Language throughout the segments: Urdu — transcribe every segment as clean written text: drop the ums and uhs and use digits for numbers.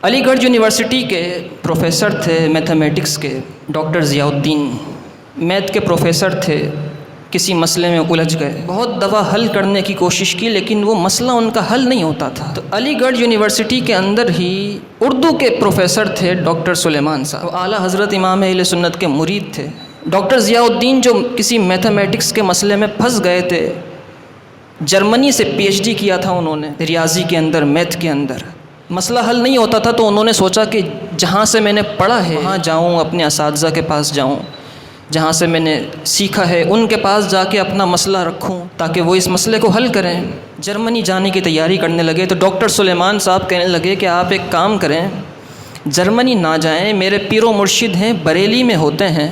علی گڑھ یونیورسٹی کے پروفیسر تھے میتھمیٹکس کے ڈاکٹر ضیاء الدین، میتھ کے پروفیسر تھے، کسی مسئلے میں الجھ گئے، بہت دفعہ حل کرنے کی کوشش کی لیکن وہ مسئلہ ان کا حل نہیں ہوتا تھا۔ تو علی گڑھ یونیورسٹی کے اندر ہی اردو کے پروفیسر تھے ڈاکٹر سلیمان صاحب، وہ اعلیٰ حضرت امام اہل سنت کے مرید تھے۔ ڈاکٹر ضیاء الدین جو کسی میتھمیٹکس کے مسئلے میں پھنس گئے تھے، جرمنی سے پی ایچ ڈی کیا تھا انہوں نے ریاضی کے اندر، میتھ کے اندر، مسئلہ حل نہیں ہوتا تھا، تو انہوں نے سوچا کہ جہاں سے میں نے پڑھا ہے وہاں جاؤں، اپنے اساتذہ کے پاس جاؤں، جہاں سے میں نے سیکھا ہے ان کے پاس جا کے اپنا مسئلہ رکھوں تاکہ وہ اس مسئلے کو حل کریں۔ جرمنی جانے کی تیاری کرنے لگے تو ڈاکٹر سلیمان صاحب کہنے لگے کہ آپ ایک کام کریں، جرمنی نہ جائیں، میرے پیر و مرشد ہیں، بریلی میں ہوتے ہیں،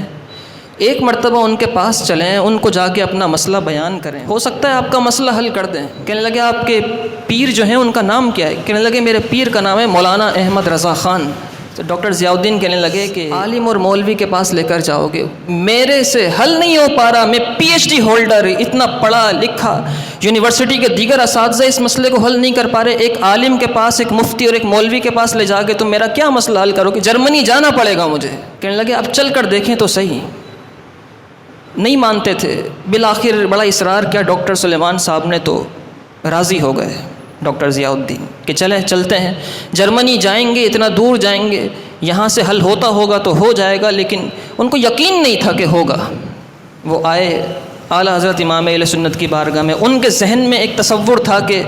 ایک مرتبہ ان کے پاس چلیں، ان کو جا کے اپنا مسئلہ بیان کریں، ہو سکتا ہے آپ کا مسئلہ حل کر دیں۔ کہنے لگے آپ کے پیر جو ہیں ان کا نام کیا ہے؟ کہنے لگے میرے پیر کا نام ہے مولانا احمد رضا خان۔ تو ڈاکٹر ضیاء الدین کہنے لگے کہ عالم اور مولوی کے پاس لے کر جاؤ گے، میرے سے حل نہیں ہو پا رہا، میں پی ایچ ڈی ہولڈر، اتنا پڑھا لکھا، یونیورسٹی کے دیگر اساتذہ اس مسئلے کو حل نہیں کر پا رہے، ایک عالم کے پاس، ایک مفتی اور ایک مولوی کے پاس لے جا کے تم میرا کیا مسئلہ حل کرو گے؟ جرمنی جانا پڑے گا مجھے۔ کہنے لگے اب چل کر دیکھیں تو صحیح۔ نہیں مانتے تھے، بالآخر بڑا اصرار کیا ڈاکٹر سلیمان صاحب نے تو راضی ہو گئے ڈاکٹر ضیاء الدین کہ چلتے ہیں، جرمنی جائیں گے، اتنا دور جائیں گے، یہاں سے حل ہوتا ہوگا تو ہو جائے گا، لیکن ان کو یقین نہیں تھا کہ ہوگا۔ وہ آئے اعلیٰ حضرت امام اہل سنت کی بارگاہ میں، ان کے ذہن میں ایک تصور تھا کہ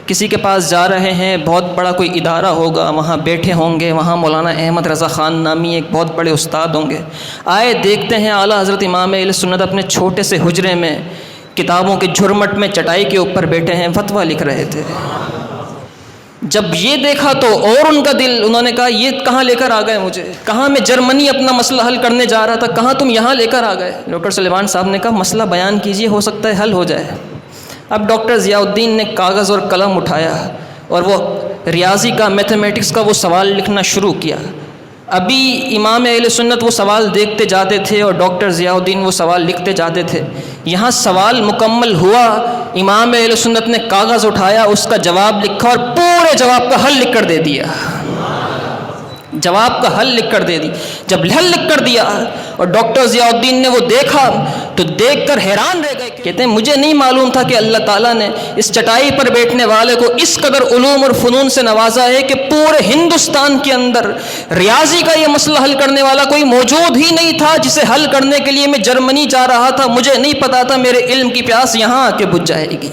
کسی کے پاس جا رہے ہیں، بہت بڑا کوئی ادارہ ہوگا، وہاں بیٹھے ہوں گے، وہاں مولانا احمد رضا خان نامی ایک بہت بڑے استاد ہوں گے۔ آئے، دیکھتے ہیں اعلیٰ حضرت امام اہل سنت اپنے چھوٹے سے حجرے میں کتابوں کے جھرمٹ میں چٹائی کے اوپر بیٹھے ہیں، فتویٰ لکھ رہے تھے۔ جب یہ دیکھا تو اور ان کا دل، انہوں نے کہا یہ کہاں لے کر آ گئے مجھے، کہاں میں جرمنی اپنا مسئلہ حل کرنے جا رہا تھا، کہاں تم یہاں لے کر آ گئے۔ ڈاکٹر سلیمان صاحب نے کہا مسئلہ بیان کیجئے، ہو سکتا ہے حل ہو جائے۔ اب ڈاکٹر ضیاء الدین نے کاغذ اور قلم اٹھایا اور وہ ریاضی کا، میتھمیٹکس کا وہ سوال لکھنا شروع کیا۔ ابھی امام اہل سنت وہ سوال دیکھتے جاتے تھے اور ڈاکٹر ضیاء الدین وہ سوال لکھتے جاتے تھے۔ یہاں سوال مکمل ہوا، امام اہل سنت نے کاغذ اٹھایا، اس کا جواب لکھا اور پورے جواب کا حل لکھ کر دے دیا۔ جواب کا حل لکھ کر دے دی۔ جب حل لکھ کر دیا اور ڈاکٹر ضیاء الدین نے وہ دیکھا تو دیکھ کر حیران رہ گئے۔ کہتے ہیں مجھے نہیں معلوم تھا کہ اللہ تعالیٰ نے اس چٹائی پر بیٹھنے والے کو اس قدر علوم اور فنون سے نوازا ہے کہ پورے ہندوستان کے اندر ریاضی کا یہ مسئلہ حل کرنے والا کوئی موجود ہی نہیں تھا، جسے حل کرنے کے لیے میں جرمنی جا رہا تھا، مجھے نہیں پتا تھا میرے علم کی پیاس یہاں آ کے بجھ جائے گی۔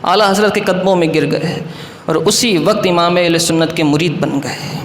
اعلیٰ حضرت کے قدموں میں گر گئے اور اسی وقت امام اہل سنت کے مرید بن گئے۔